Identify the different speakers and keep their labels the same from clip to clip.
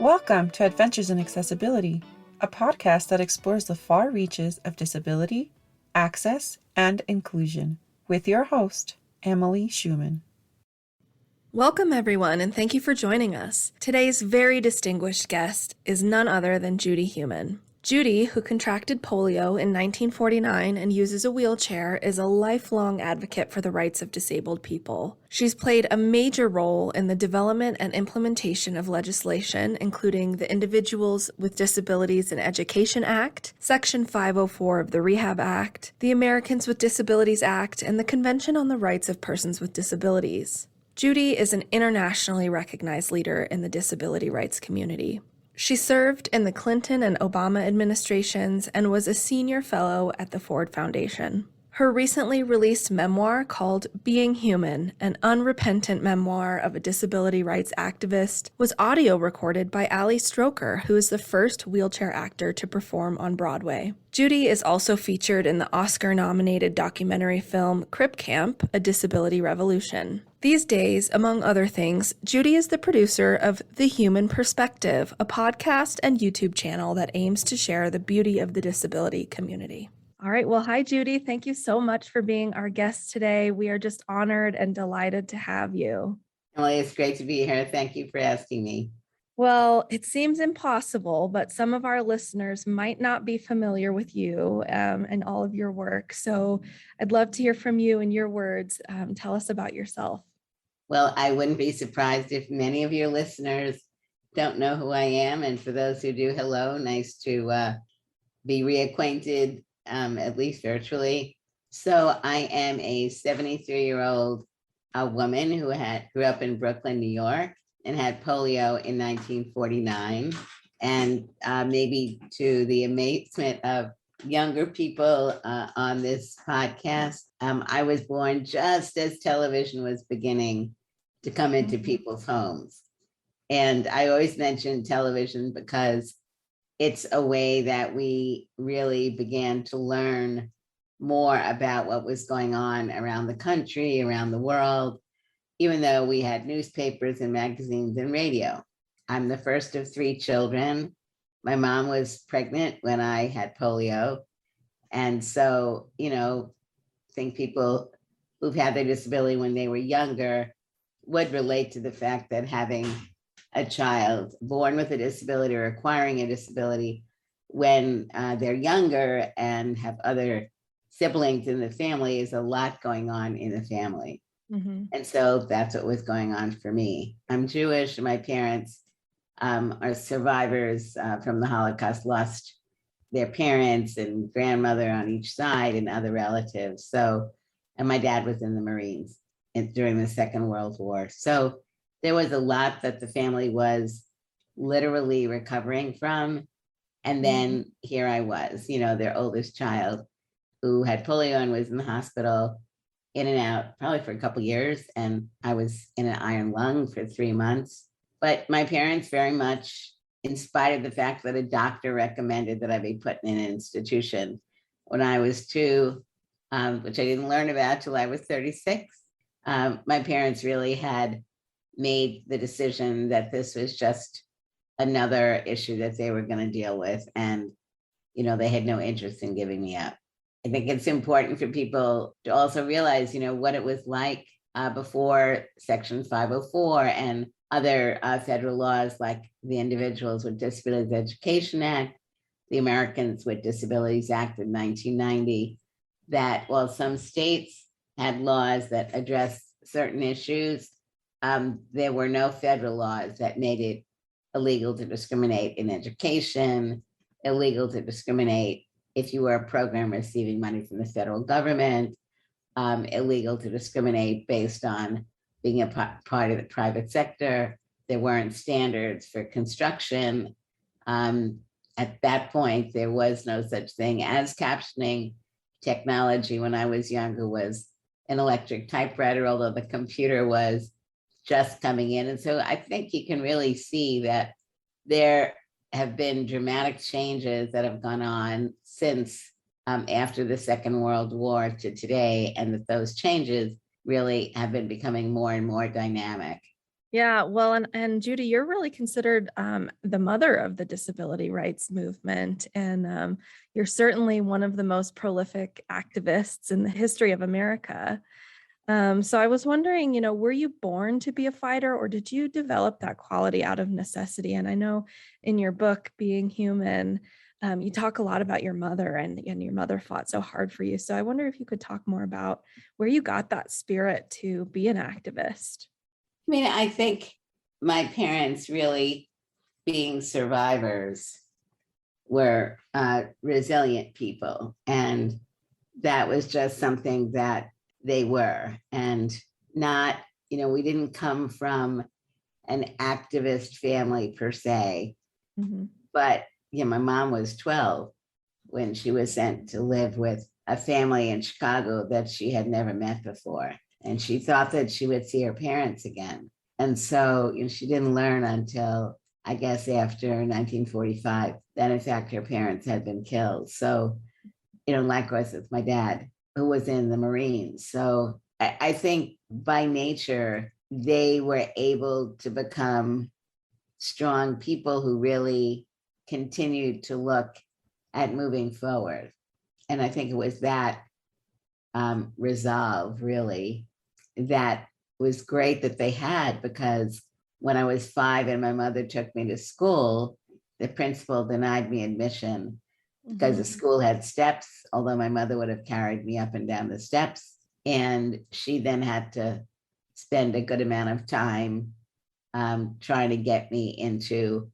Speaker 1: Welcome to Adventures in Accessibility, a podcast that explores the far reaches of disability, access, and inclusion, with your host, Emily Heumann.
Speaker 2: Welcome, everyone, and thank you for joining us. Today's very distinguished guest is none other than Judy Heumann. Judy, who contracted polio in 1949 and uses a wheelchair, is a lifelong advocate for the rights of disabled people. She's played a major role in the development and implementation of legislation, including the Individuals with Disabilities in Education Act, Section 504 of the Rehab Act, the Americans with Disabilities Act, and the Convention on the Rights of Persons with Disabilities. Judy is an internationally recognized leader in the disability rights community. She served in the Clinton and Obama administrations and was a senior fellow at the Ford Foundation. Her recently released memoir called Being Human, an unrepentant memoir of a disability rights activist, was audio recorded by Ali Stroker, who is the first wheelchair actor to perform on Broadway. Judy is also featured in the Oscar-nominated documentary film Crip Camp, A Disability Revolution. These days, among other things, Judy is the producer of The Human Perspective, a podcast and YouTube channel that aims to share the beauty of the disability community. All right. Well, hi, Judy. Thank you so much for being our guest today. We are just honored and delighted to have you.
Speaker 3: Emily, it's great to be here. Thank you for asking me.
Speaker 2: Well, it seems impossible, but some of our listeners might not be familiar with you and all of your work. So I'd love to hear from you in your words. Tell us about yourself.
Speaker 3: Well, I wouldn't be surprised if many of your listeners don't know who I am. And for those who do, hello, nice to be reacquainted, at least virtually. So I am a 73-year-old woman who grew up in Brooklyn, New York, and had polio in 1949. And maybe to the amazement of younger people on this podcast, I was born just as television was beginning to come into people's homes. And I always mention television because it's a way that we really began to learn more about what was going on around the country, around the world, even though we had newspapers and magazines and radio. I'm the first of 3 children. My mom was pregnant when I had polio. And so, I think people who've had their disability when they were younger would relate to the fact that having a child born with a disability or acquiring a disability when they're younger and have other siblings in the family is a lot going on in the family. Mm-hmm. And so that's what was going on for me. I'm Jewish. My parents are survivors from the Holocaust, lost their parents and grandmother on each side and other relatives. And my dad was in the Marines during the Second World War. So there was a lot that the family was literally recovering from. And then here I was, their oldest child who had polio and was in the hospital in and out probably for a couple of years. And I was in an iron lung for 3 months. But my parents very much, in spite of the fact that a doctor recommended that I be put in an institution when I was 2, which I didn't learn about till I was 36, my parents really had made the decision that this was just another issue that they were going to deal with. And, they had no interest in giving me up. I think it's important for people to also realize, what it was like before Section 504 and other federal laws like the Individuals with Disabilities Education Act, the Americans with Disabilities Act of 1990, that while some states had laws that addressed certain issues, there were no federal laws that made it illegal to discriminate in education, illegal to discriminate if you were a program receiving money from the federal government, illegal to discriminate based on being a part of the private sector. There weren't standards for construction. At that point, there was no such thing as captioning. Technology when I was younger was an electric typewriter, although the computer was just coming in. And so I think you can really see that there have been dramatic changes that have gone on since after the Second World War to today, and that those changes really have been becoming more and more dynamic.
Speaker 2: Yeah, well, and Judy, you're really considered the mother of the disability rights movement, and you're certainly one of the most prolific activists in the history of America. So I was wondering, were you born to be a fighter, or did you develop that quality out of necessity? And I know in your book, Being Human, you talk a lot about your mother, and your mother fought so hard for you. So I wonder if you could talk more about where you got that spirit to be an activist.
Speaker 3: I mean, I think my parents really, being survivors, were resilient people. And that was just something that they were. And not, we didn't come from an activist family per se,
Speaker 2: Mhm.
Speaker 3: but my mom was 12 when she was sent to live with a family in Chicago that she had never met before. And she thought that she would see her parents again. And so she didn't learn until, I guess, after 1945, that in fact her parents had been killed. So, likewise with my dad, who was in the Marines. So I think by nature, they were able to become strong people who really continued to look at moving forward. And I think it was that resolve, really, that was great that they had, because when I was 5 and my mother took me to school, the principal denied me admission because the school had steps, although my mother would have carried me up and down the steps. And she then had to spend a good amount of time trying to get me into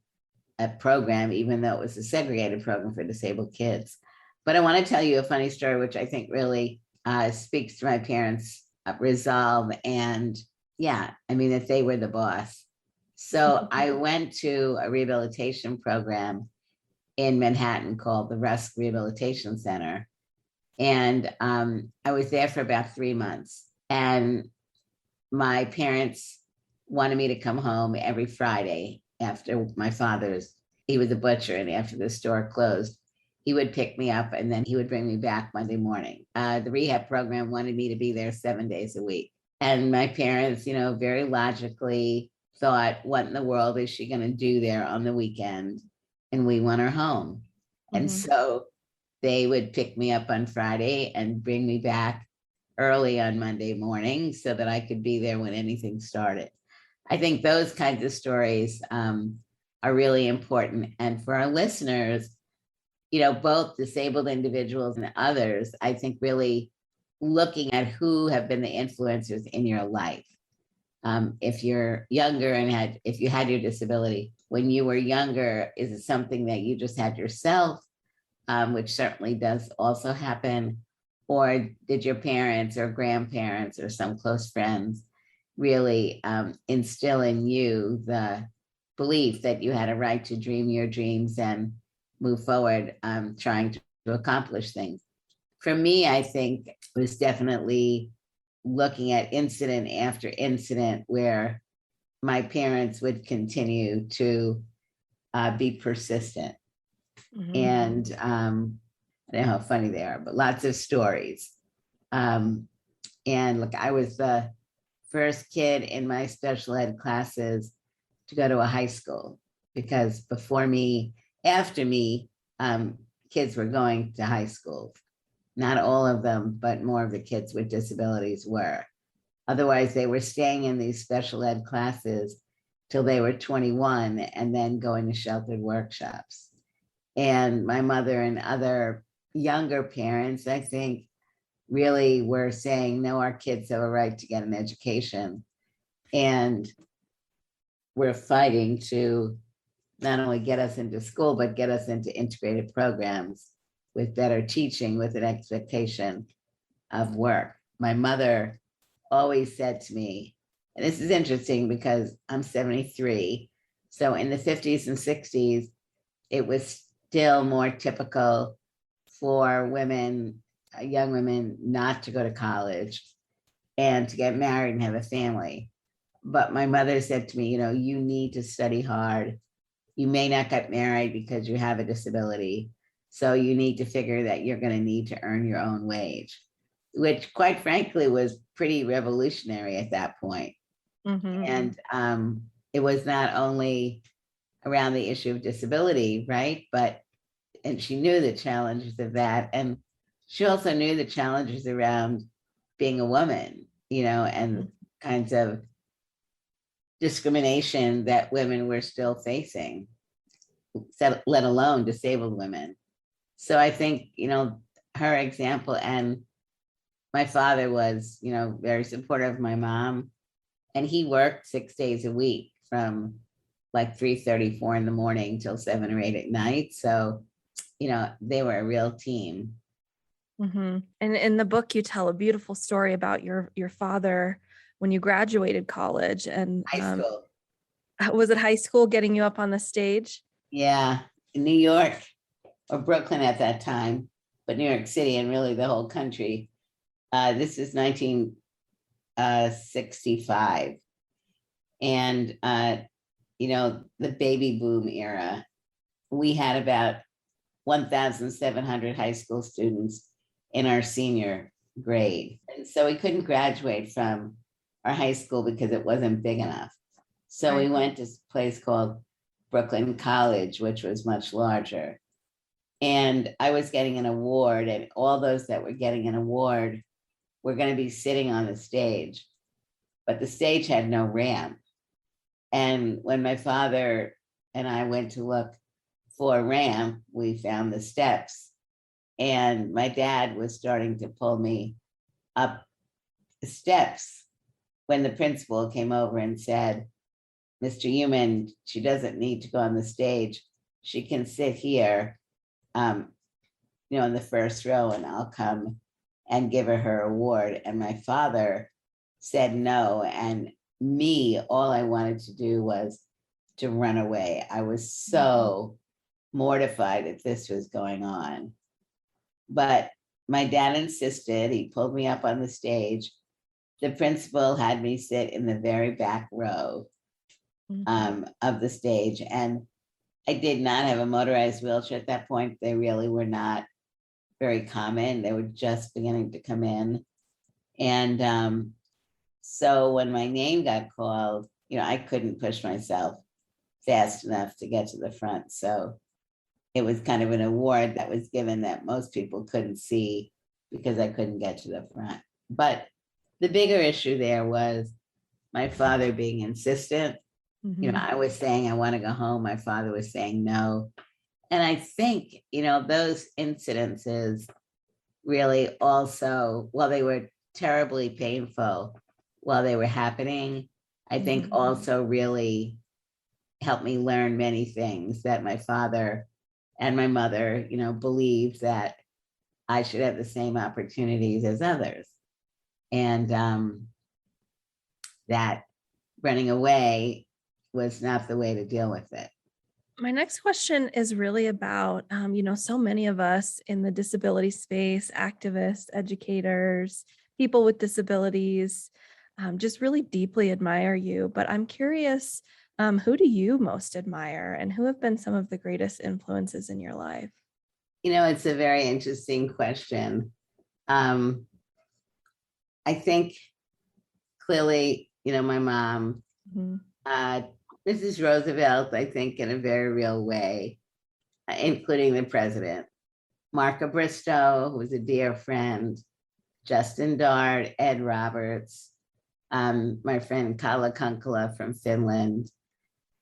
Speaker 3: a program, even though it was a segregated program for disabled kids. But I want to tell you a funny story, which I think really speaks to my parents' resolve. And that they were the boss. So I went to a rehabilitation program in Manhattan called the Rusk Rehabilitation Center. And I was there for about 3 months. And my parents wanted me to come home every Friday after he was a butcher, and after the store closed, he would pick me up and then he would bring me back Monday morning. The rehab program wanted me to be there 7 days a week. And my parents, very logically thought, what in the world is she going to do there on the weekend? And we want her home. And so they would pick me up on Friday and bring me back early on Monday morning so that I could be there when anything started. I think those kinds of stories are really important. And for our listeners, both disabled individuals and others, I think really looking at who have been the influencers in your life. If you're younger and if you had your disability when you were younger, is it something that you just had yourself, which certainly does also happen? Or did your parents or grandparents or some close friends really instill in you the belief that you had a right to dream your dreams and move forward, trying to accomplish things? For me, I think it was definitely looking at incident after incident where my parents would continue to be persistent. And I don't know how funny they are, but lots of stories. And look, I was the first kid in my special ed classes to go to a high school, because before me, after me, kids were going to high school. Not all of them, but more of the kids with disabilities were. Otherwise, they were staying in these special ed classes till they were 21 and then going to sheltered workshops. And my mother and other younger parents, I think, really were saying, no, our kids have a right to get an education. And we're fighting to not only get us into school, but get us into integrated programs with better teaching, with an expectation of work. My mother always said to me, and this is interesting because I'm 73. So in the 50s and 60s, it was still more typical for women, young women, not to go to college and to get married and have a family. But my mother said to me, you need to study hard. You may not get married because you have a disability. So you need to figure that you're going to need to earn your own wage, which quite frankly was pretty revolutionary at that point. And it was not only around the issue of disability, right? And she knew the challenges of that. And she also knew the challenges around being a woman, and kinds of discrimination that women were still facing, let alone disabled women. So I think, her example, and my father was, very supportive of my mom, and he worked 6 days a week from like 3:34 in the morning till 7 or 8 at night. So, they were a real team.
Speaker 2: And in the book, you tell a beautiful story about your father when you graduated college. And
Speaker 3: High school.
Speaker 2: Was it high school getting you up on the stage?
Speaker 3: Yeah, in New York or Brooklyn at that time, but New York City and really the whole country. This is 1965. And, the baby boom era. We had about 1,700 high school students in our senior grade. And so we couldn't graduate from our high school because it wasn't big enough. So we went to a place called Brooklyn College, which was much larger. And I was getting an award, and all those that were getting an award were going to be sitting on the stage, but the stage had no ramp. And when my father and I went to look for a ramp, we found the steps. And my dad was starting to pull me up the steps when the principal came over and said, "Mr. Heumann, she doesn't need to go on the stage. She can sit here, in the first row, and I'll come and give her award." And my father said no. And all I wanted to do was to run away. I was so mortified that this was going on. But my dad insisted. He pulled me up on the stage. The principal had me sit in the very back row of the stage. And I did not have a motorized wheelchair at that point. They really were not very common. They were just beginning to come in. And so when my name got called, I couldn't push myself fast enough to get to the front. So it was kind of an award that was given that most people couldn't see because I couldn't get to the front. But the bigger issue there was my father being insistent. I was saying, I want to go home. My father was saying no. And I think, those incidences really also, while they were terribly painful while they were happening, I think also really helped me learn many things that my father and my mother, believed that I should have the same opportunities as others. And that running away was not the way to deal with it.
Speaker 2: My next question is really about, so many of us in the disability space, activists, educators, people with disabilities, just really deeply admire you. But I'm curious, who do you most admire, and who have been some of the greatest influences in your life?
Speaker 3: It's a very interesting question. I think clearly, my mom, Mrs. Roosevelt, I think in a very real way, including the president, Marka Bristow, who was a dear friend, Justin Dart, Ed Roberts, my friend Kala Kunkala from Finland.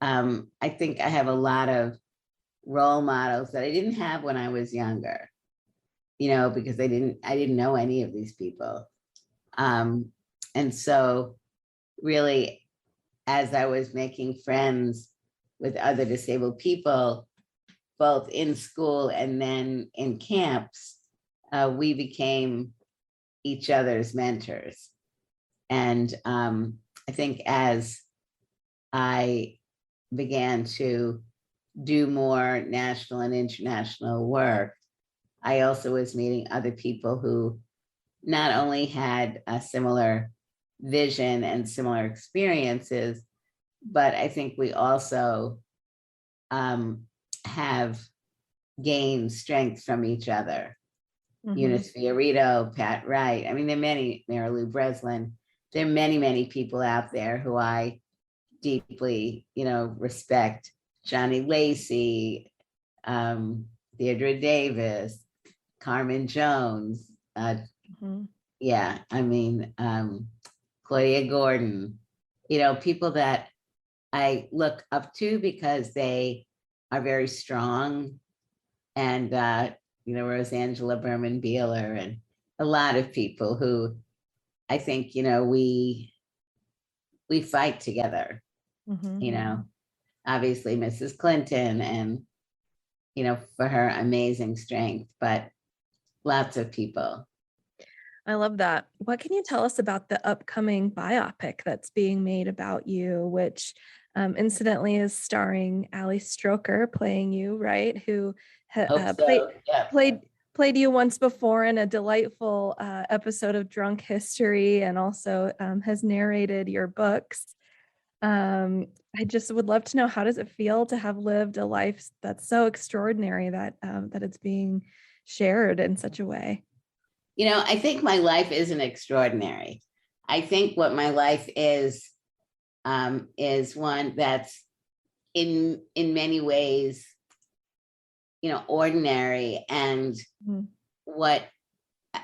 Speaker 3: I think I have a lot of role models that I didn't have when I was younger, because I didn't know any of these people. And so really, as I was making friends with other disabled people, both in school and then in camps, we became each other's mentors. And I think as I began to do more national and international work, I also was meeting other people who not only had a similar vision and similar experiences, but I think we also have gained strength from each other. Eunice Fiorito, Pat Wright. I mean, there are many, Mary Lou Breslin. there are many, many people out there who I deeply, respect. Johnny Lacey, Deirdre Davis, Carmen Jones. Yeah, I mean, Claudia Gordon, people that I look up to because they are very strong. And, Rosangela Berman Beeler and a lot of people who I think, we fight together, obviously Mrs. Clinton and, for her amazing strength, but lots of people.
Speaker 2: I love that. What can you tell us about the upcoming biopic that's being made about you, which incidentally is starring Ali Stroker playing you, right? Who played you once before in a delightful episode of Drunk History, and also has narrated your books. I just would love to know, how does it feel to have lived a life that's so extraordinary that it's being shared in such a way?
Speaker 3: I think my life isn't extraordinary. I think what my life is one that's in many ways, ordinary, and what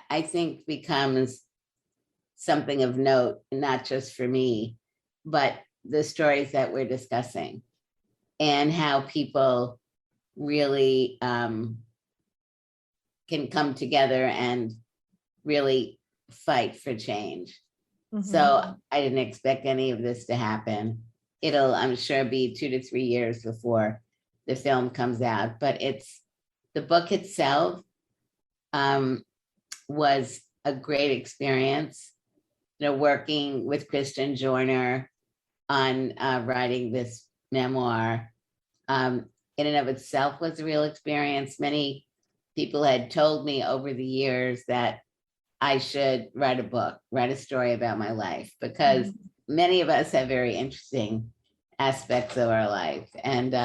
Speaker 3: I think becomes something of note, not just for me, but the stories that we're discussing and how people really can come together and really fight for change. So I didn't expect any of this to happen. It'll, I'm sure, be 2 to 3 years before the film comes out, but the book itself was a great experience, working with Kristen Joyner on writing this memoir. In and of itself was a real experience. Many people had told me over the years that I should write a book, write a story about my life, because many of us have very interesting aspects of our life. And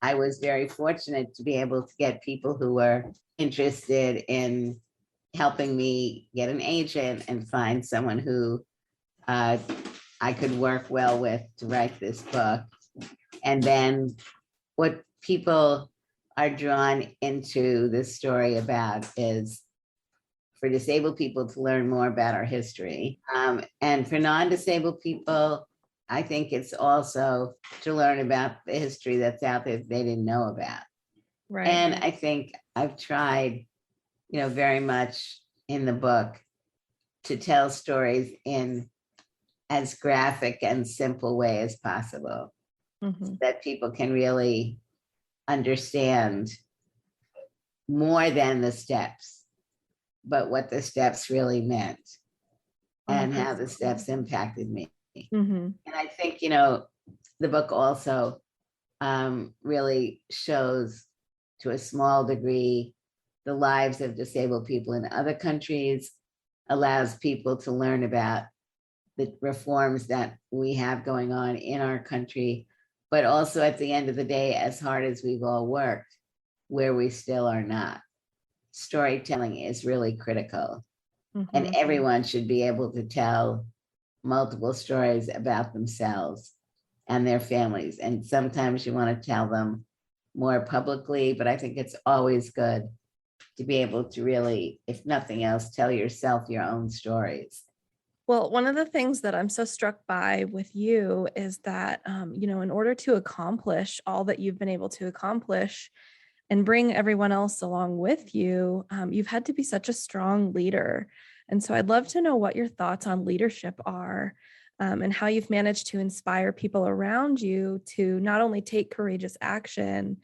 Speaker 3: I was very fortunate to be able to get people who were interested in helping me get an agent and find someone who I could work well with to write this book. And then what people are drawn into this story about is for disabled people to learn more about our history. And for non-disabled people, I think it's also to learn about the history that's out there that they didn't know about. Right. And I think I've tried, very much in the book to tell stories in as graphic and simple way as possible, so that people can really understand more than the steps, but what the steps really meant and how the steps impacted me. And I think, the book also really shows, to a small degree, the lives of disabled people in other countries, allows people to learn about the reforms that we have going on in our country, but also at the end of the day, as hard as we've all worked, where we still are not. Storytelling is really critical, and everyone should be able to tell multiple stories about themselves and their families. And sometimes you want to tell them more publicly, but I think it's always good to be able to really, if nothing else, tell yourself your own stories.
Speaker 2: Well, one of the things that I'm so struck by with you is that, in order to accomplish all that you've been able to accomplish and bring everyone else along with you, you've had to be such a strong leader. And so I'd love to know what your thoughts on leadership are, and how you've managed to inspire people around you to not only take courageous action,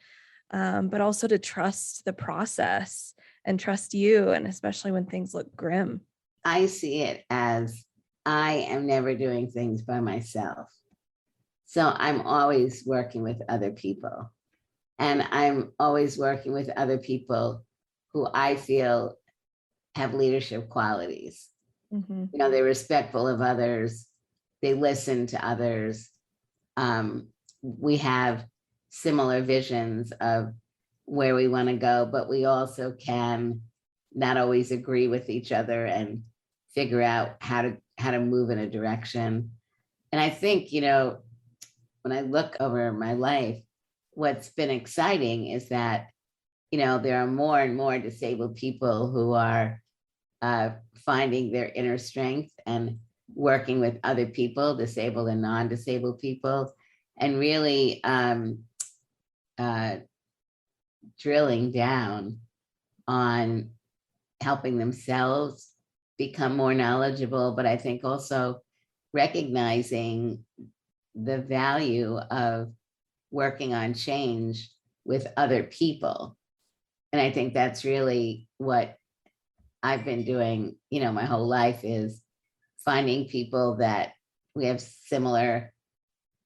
Speaker 2: but also to trust the process and trust you, and especially when things look grim.
Speaker 3: I see it as I am never doing things by myself. So I'm always working with other people. And I'm always working with other people who I feel have leadership qualities. They're respectful of others. They listen to others. We have similar visions of where we want to go, but we also can not always agree with each other and figure out how to move in a direction. And I think, when I look over my life, what's been exciting is that, there are more and more disabled people who are finding their inner strength and working with other people, disabled and non-disabled people, and really uh, drilling down on helping themselves become more knowledgeable, but I think also recognizing the value of working on change with other people. And I think that's really what I've been doing, my whole life, is finding people that we have similar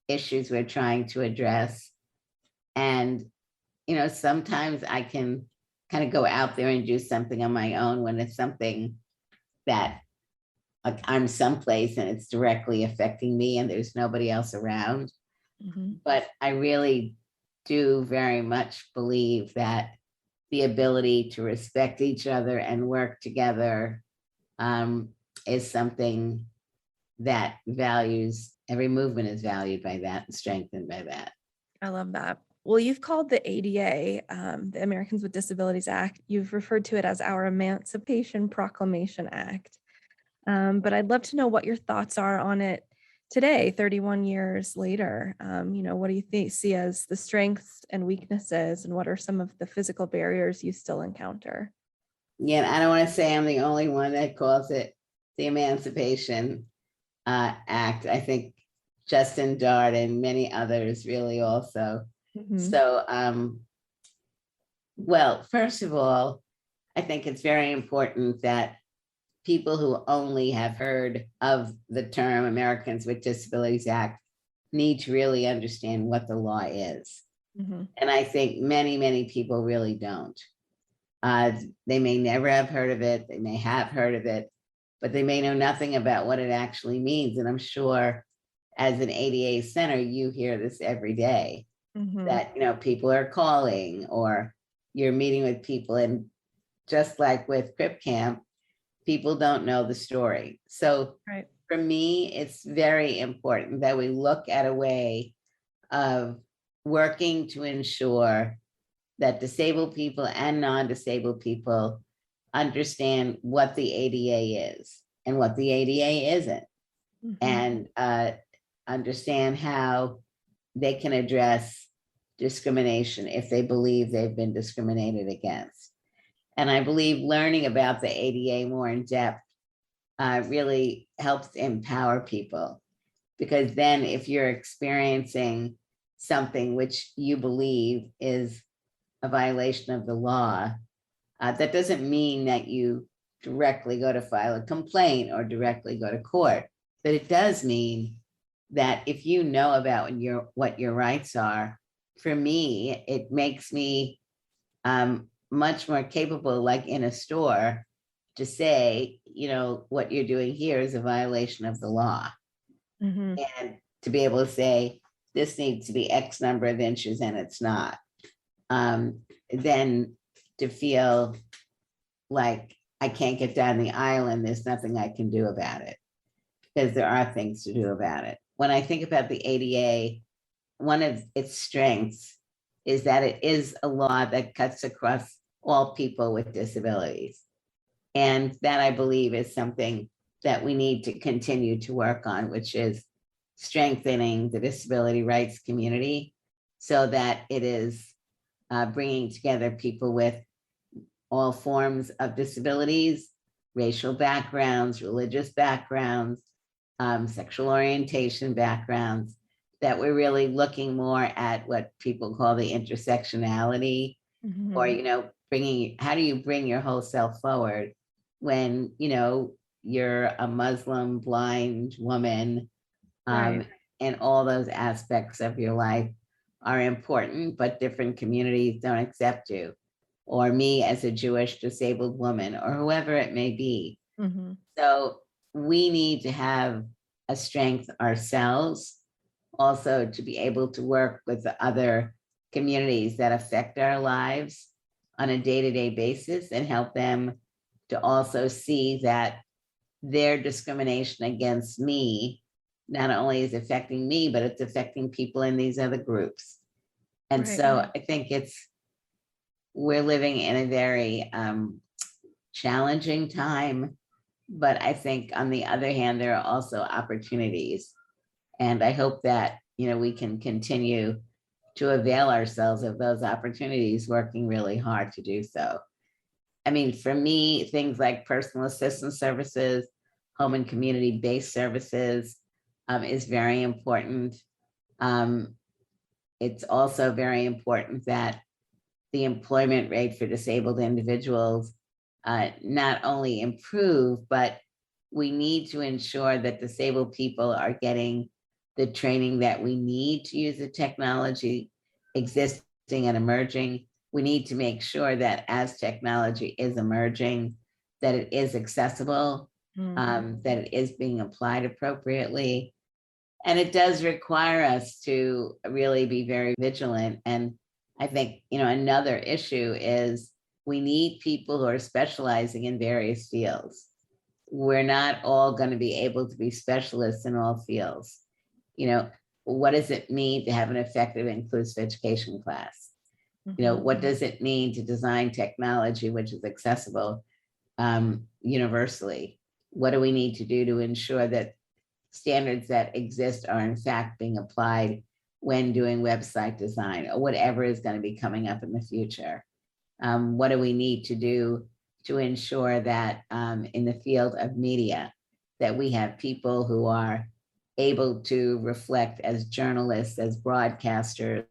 Speaker 3: issues we're trying to address. And, sometimes I can kind of go out there and do something on my own when it's something that, like, I'm someplace and it's directly affecting me and there's nobody else around.
Speaker 2: Mm-hmm.
Speaker 3: But I really do very much believe that the ability to respect each other and work together is something that values, every movement is valued by that and strengthened by that.
Speaker 2: I love that. Well, you've called the ADA, the Americans with Disabilities Act, you've referred to it as our Emancipation Proclamation Act. But I'd love to know what your thoughts are on it today, 31 years later. What do you see as the strengths and weaknesses, and what are some of the physical barriers you still encounter?
Speaker 3: Yeah, I don't want to say I'm the only one that calls it the Emancipation Act. I think Justin Dart and many others really also.
Speaker 2: Mm-hmm.
Speaker 3: So, well, first of all, I think it's very important that people who only have heard of the term Americans with Disabilities Act need to really understand what the law is.
Speaker 2: Mm-hmm.
Speaker 3: And I think many, many people really don't. They may never have heard of it, they may have heard of it, but they may know nothing about what it actually means. And I'm sure as an ADA center, you hear this every day,
Speaker 2: Mm-hmm.
Speaker 3: that, people are calling or you're meeting with people. And just like with Crip Camp, people don't know the story. So
Speaker 2: Right.
Speaker 3: for me, it's very important that we look at a way of working to ensure that disabled people and non-disabled people understand what the ADA is and what the ADA isn't,
Speaker 2: Mm-hmm.
Speaker 3: and understand how they can address discrimination if they believe they've been discriminated against. And I believe learning about the ADA more in depth really helps empower people, because then if you're experiencing something which you believe is a violation of the law, that doesn't mean that you directly go to file a complaint or directly go to court, but it does mean that if you know about what your rights are, for me, it makes me much more capable, like in a store, to say, what you're doing here is a violation of the law.
Speaker 2: Mm-hmm.
Speaker 3: And to be able to say, this needs to be X number of inches and it's not. Then to feel like I can't get down the aisle and there's nothing I can do about it, because there are things to do about it. When I think about the ADA, one of its strengths is that it is a law that cuts across all people with disabilities. And that, I believe, is something that we need to continue to work on, which is strengthening the disability rights community so that it is bringing together people with all forms of disabilities, racial backgrounds, religious backgrounds, sexual orientation backgrounds, that we're really looking more at what people call the intersectionality,
Speaker 2: Mm-hmm.
Speaker 3: or, how do you bring your whole self forward when, you're a Muslim blind woman,
Speaker 2: Right.
Speaker 3: and all those aspects of your life are important, but different communities don't accept you, or me as a Jewish disabled woman, or whoever it may be.
Speaker 2: Mm-hmm.
Speaker 3: So we need to have a strength ourselves also to be able to work with the other communities that affect our lives on a day-to-day basis and help them to also see that their discrimination against me not only is affecting me, but it's affecting people in these other groups. And
Speaker 2: Right.
Speaker 3: so I think we're living in a very challenging time, but I think on the other hand, there are also opportunities. And I hope that, we can continue to avail ourselves of those opportunities, working really hard to do so. I mean, for me, things like personal assistance services, home and community-based services is very important. It's also very important that the employment rate for disabled individuals not only improve, but we need to ensure that disabled people are getting the training that we need to use the technology existing and emerging. We need to make sure that as technology is emerging, that it is accessible, that it is being applied appropriately. And it does require us to really be very vigilant. And I think, another issue is we need people who are specializing in various fields. We're not all going to be able to be specialists in all fields. What does it mean to have an effective inclusive education class? What does it mean to design technology which is accessible universally? What do we need to do to ensure that standards that exist are in fact being applied when doing website design or whatever is going to be coming up in the future? What do we need to do to ensure that in the field of media, that we have people who are able to reflect as journalists, as broadcasters,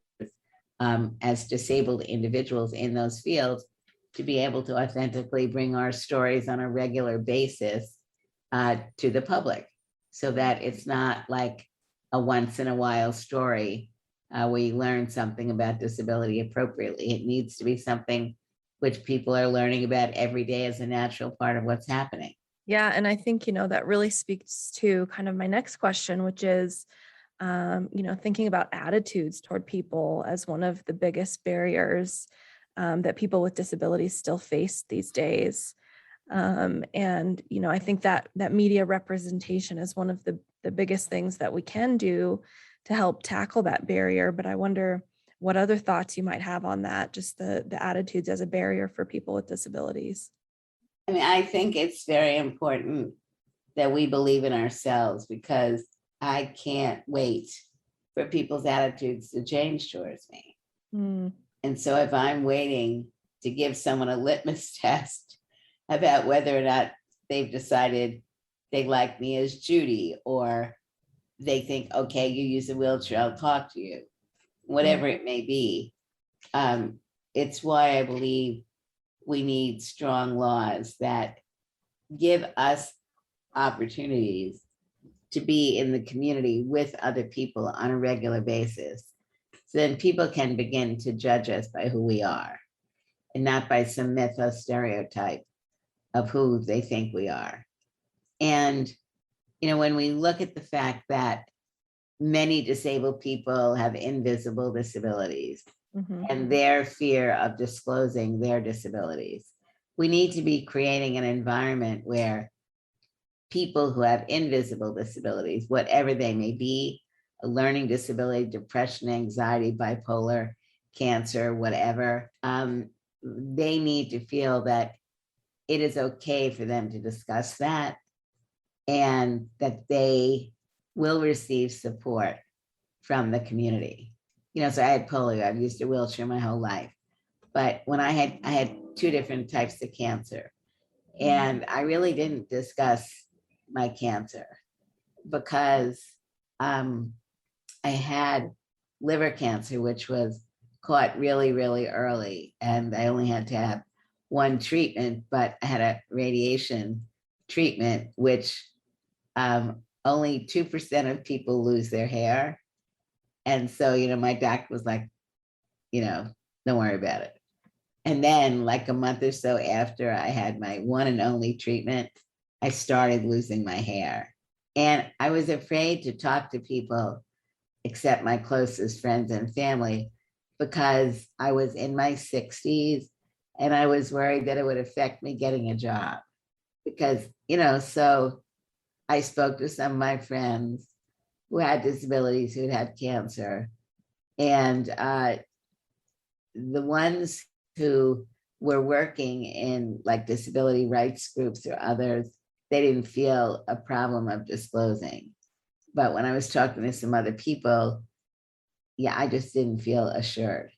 Speaker 3: as disabled individuals in those fields, to be able to authentically bring our stories on a regular basis to the public, so that it's not like a once in a while story where you learn something about disability appropriately. It needs to be something which people are learning about every day as a natural part of what's happening.
Speaker 2: Yeah. And I think, that really speaks to kind of my next question, which is, thinking about attitudes toward people as one of the biggest barriers that people with disabilities still face these days. And, I think that media representation is one of the biggest things that we can do to help tackle that barrier. But I wonder what other thoughts you might have on that, just the attitudes as a barrier for people with disabilities.
Speaker 3: I mean, I think it's very important that we believe in ourselves, because I can't wait for people's attitudes to change towards me. And so if I'm waiting to give someone a litmus test about whether or not they've decided they like me as Judy, or they think, okay, you use a wheelchair, I'll talk to you, whatever it may be. It's why I believe we need strong laws that give us opportunities to be in the community with other people on a regular basis. So then people can begin to judge us by who we are and not by some myth or stereotype of who they think we are. And, when we look at the fact that many disabled people have invisible disabilities and their fear of disclosing their disabilities, we need to be creating an environment where people who have invisible disabilities, whatever they may be, a learning disability, depression, anxiety, bipolar, cancer, whatever, they need to feel that it is okay for them to discuss that, and that they will receive support from the community. So I had polio. I've used a wheelchair my whole life. But when I had two different types of cancer, and I really didn't discuss my cancer because I had liver cancer, which was caught really, really early. And I only had to have one treatment, but I had a radiation treatment, which only 2% of people lose their hair. And so, my doctor was like, don't worry about it. And then like a month or so after I had my one and only treatment, I started losing my hair. And I was afraid to talk to people except my closest friends and family, because I was in my 60s and I was worried that it would affect me getting a job. Because, so I spoke to some of my friends who had disabilities, who had cancer, and the ones who were working in like disability rights groups or others, they didn't feel a problem of disclosing. But when I was talking to some other people, yeah, I just didn't feel assured.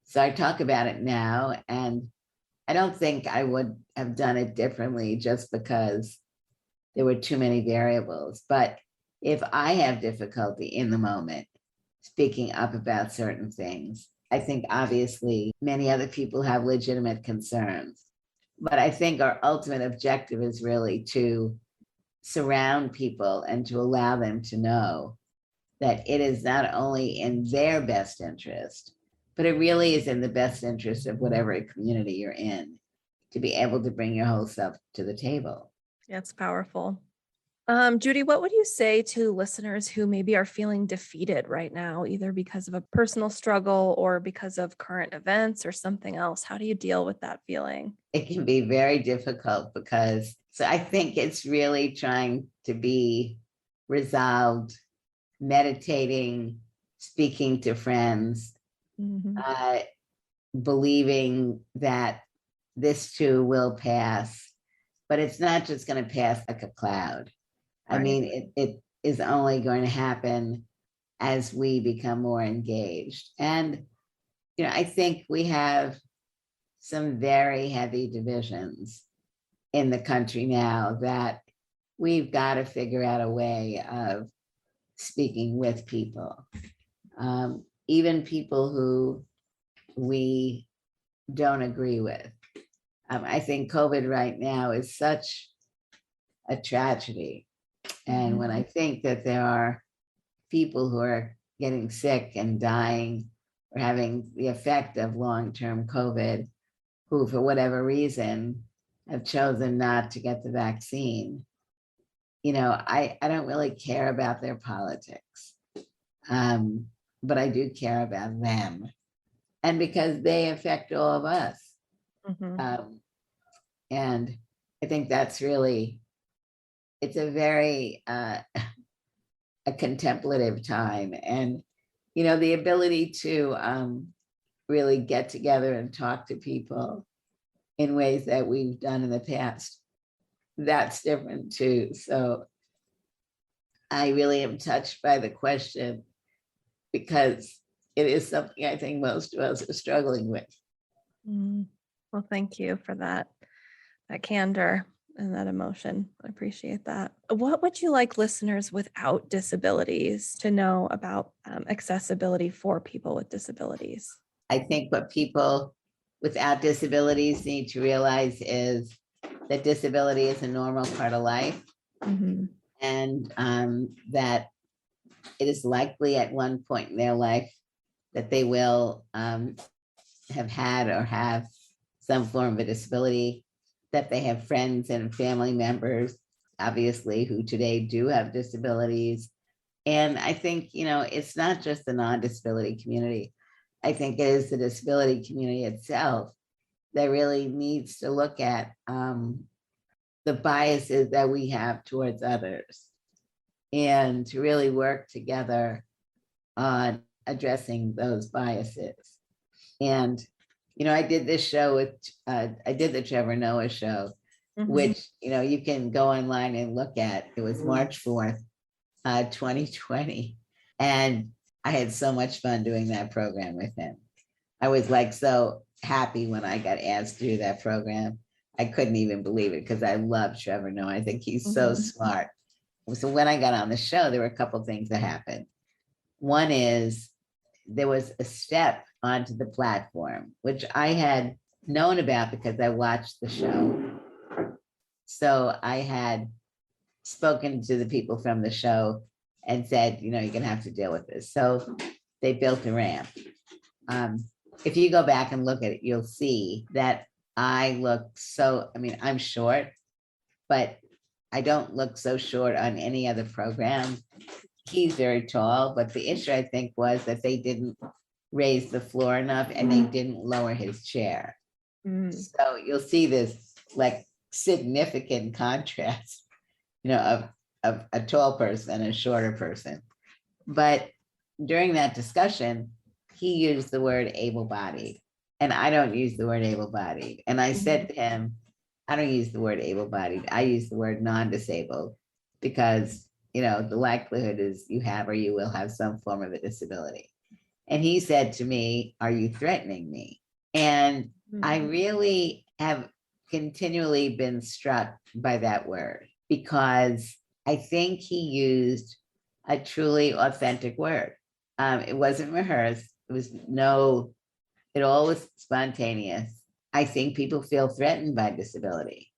Speaker 3: So I talk about it now, and I don't think I would have done it differently just because there were too many variables. But if I have difficulty in the moment speaking up about certain things, I think obviously many other people have legitimate concerns. But I think our ultimate objective is really to surround people and to allow them to know that it is not only in their best interest, but it really is in the best interest of whatever community you're in to be able to bring your whole self to the table.
Speaker 2: That's powerful. Judy, what would you say to listeners who maybe are feeling defeated right now, either because of a personal struggle or because of current events or something else? How do you deal with that feeling?
Speaker 3: It can be very difficult because, so I think it's really trying to be resolved, meditating, speaking to friends,
Speaker 2: Mm-hmm.
Speaker 3: believing that this too will pass, but it's not just going to pass like a cloud. I
Speaker 2: Right.
Speaker 3: mean, it is only going to happen as we become more engaged. And, I think we have some very heavy divisions in the country now that we've got to figure out a way of speaking with people, even people who we don't agree with. I think COVID right now is such a tragedy. And when I think that there are people who are getting sick and dying or having the effect of long-term COVID, who for whatever reason have chosen not to get the vaccine, I don't really care about their politics. But I do care about them. And because they affect all of us.
Speaker 2: Mm-hmm.
Speaker 3: And I think that's really, it's a very a contemplative time. And, the ability to really get together and talk to people in ways that we've done in the past, that's different too. So I really am touched by the question because it is something I think most of us are struggling with.
Speaker 2: Mm. Well, thank you for that candor and that emotion. I appreciate that. What would you like listeners without disabilities to know about accessibility for people with disabilities?
Speaker 3: I think what people without disabilities need to realize is that disability is a normal part of life.
Speaker 2: Mm-hmm.
Speaker 3: And that it is likely at one point in their life that they will have had or have some form of a disability, that they have friends and family members, obviously, who today do have disabilities. And I think, it's not just the non-disability community. I think it is the disability community itself that really needs to look at the biases that we have towards others and to really work together on addressing those biases. And, I did this show with, I did the Trevor Noah show, which, you can go online and look at. It was March 4th, 2020. And I had so much fun doing that program with him. I was like so happy when I got asked to do that program. I couldn't even believe it because I love Trevor Noah. I think he's so smart. So when I got on the show, there were a couple of things that happened. One is there was a step onto the platform, which I had known about because I watched the show. So I had spoken to the people from the show and said, you're going to have to deal with this. So they built a ramp. If you go back and look at it, you'll see that I look I'm short, but I don't look so short on any other program. He's very tall, but the issue I think was that they didn't raise the floor enough and they didn't lower his chair. So you'll see this like significant contrast, of a tall person, a shorter person. But during that discussion, he used the word able-bodied, and I don't use the word able-bodied. And I said to him, I don't use the word able-bodied. I use the word non-disabled because, the likelihood is you have or you will have some form of a disability. And he said to me, "Are you threatening me?" And I really have continually been struck by that word because I think he used a truly authentic word. It wasn't rehearsed. It all was spontaneous. I think people feel threatened by disability.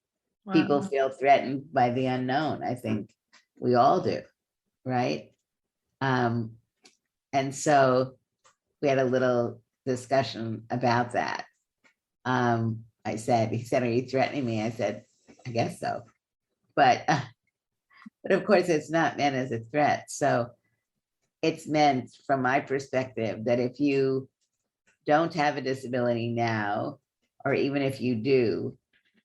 Speaker 2: Wow.
Speaker 3: People feel threatened by the unknown. I think we all do, right? And so we had a little discussion about that. He said, "Are you threatening me?" I said, "I guess so." But of course, it's not meant as a threat. So it's meant, from my perspective, that if you don't have a disability now, or even if you do,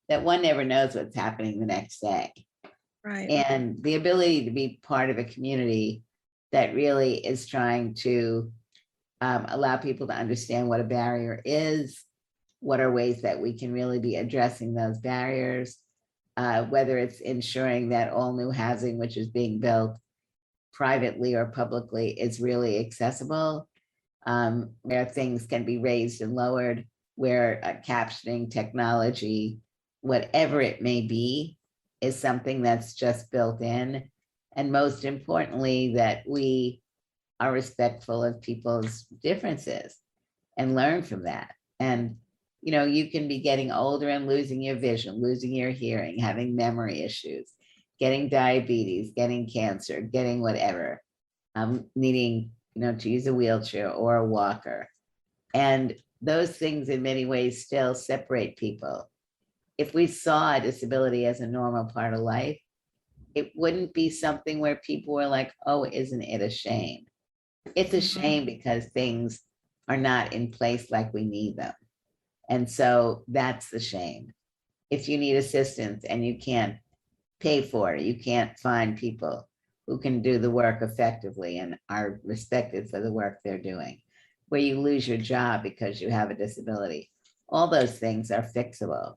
Speaker 3: that one never knows what's happening the next day.
Speaker 2: Right.
Speaker 3: And the ability to be part of a community that really is trying to allow people to understand what a barrier is, what are ways that we can really be addressing those barriers, whether it's ensuring that all new housing which is being built privately or publicly is really accessible, where things can be raised and lowered, where captioning technology, whatever it may be, is something that's just built in. And most importantly, that we are respectful of people's differences and learn from that. And, you can be getting older and losing your vision, losing your hearing, having memory issues, getting diabetes, getting cancer, getting whatever, needing, to use a wheelchair or a walker. And those things in many ways still separate people. If we saw a disability as a normal part of life, it wouldn't be something where people were like, "Oh, isn't it a shame?" It's a shame because things are not in place like we need them. And so that's the shame. If you need assistance and you can't pay for it, you can't find people who can do the work effectively and are respected for the work they're doing, where you lose your job because you have a disability, all those things are fixable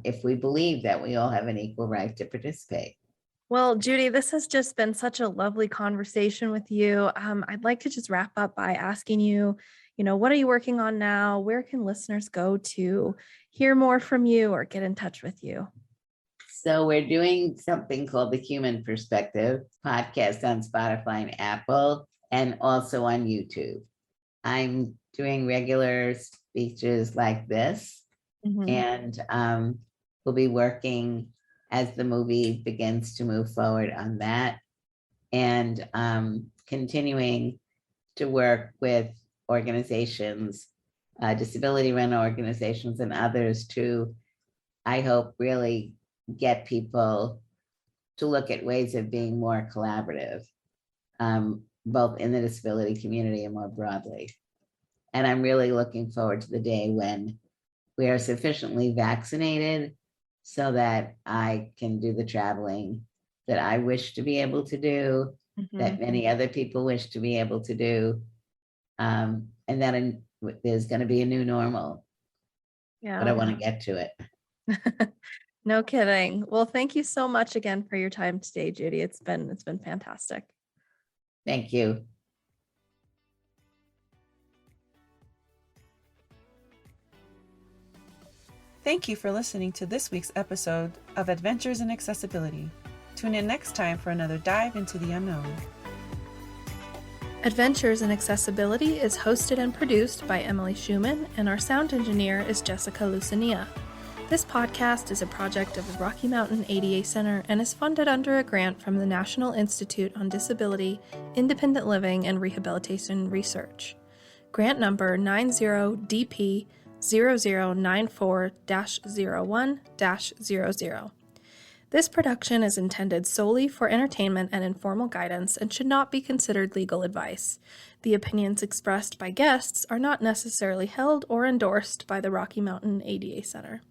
Speaker 3: if we believe that we all have an equal right to participate.
Speaker 2: Well, Judy, this has just been such a lovely conversation with you. I'd like to just wrap up by asking you, what are you working on now? Where can listeners go to hear more from you or get in touch with you?
Speaker 3: So we're doing something called the Human Perspective podcast on Spotify and Apple, and also on YouTube. I'm doing regular speeches like this, and we'll be working as the movie begins to move forward on that, and continuing to work with organizations, disability-run organizations and others to, I hope, really get people to look at ways of being more collaborative, both in the disability community and more broadly. And I'm really looking forward to the day when we are sufficiently vaccinated so that I can do the traveling that I wish to be able to do, that many other people wish to be able to do, and that there's going to be a new normal.
Speaker 2: Yeah.
Speaker 3: But I want to get to it.
Speaker 2: No kidding. Well, thank you so much again for your time today, Judy. It's been fantastic.
Speaker 3: Thank you.
Speaker 1: Thank you for listening to this week's episode of Adventures in Accessibility. Tune in next time for another dive into the unknown.
Speaker 2: Adventures in Accessibility is hosted and produced by Emily Schumann, and our sound engineer is Jessica Lucania. This podcast is a project of the Rocky Mountain ADA Center and is funded under a grant from the National Institute on Disability, Independent Living, and Rehabilitation Research. Grant number 90DP0094-01-00. This production is intended solely for entertainment and informal guidance and should not be considered legal advice. The opinions expressed by guests are not necessarily held or endorsed by the Rocky Mountain ADA Center.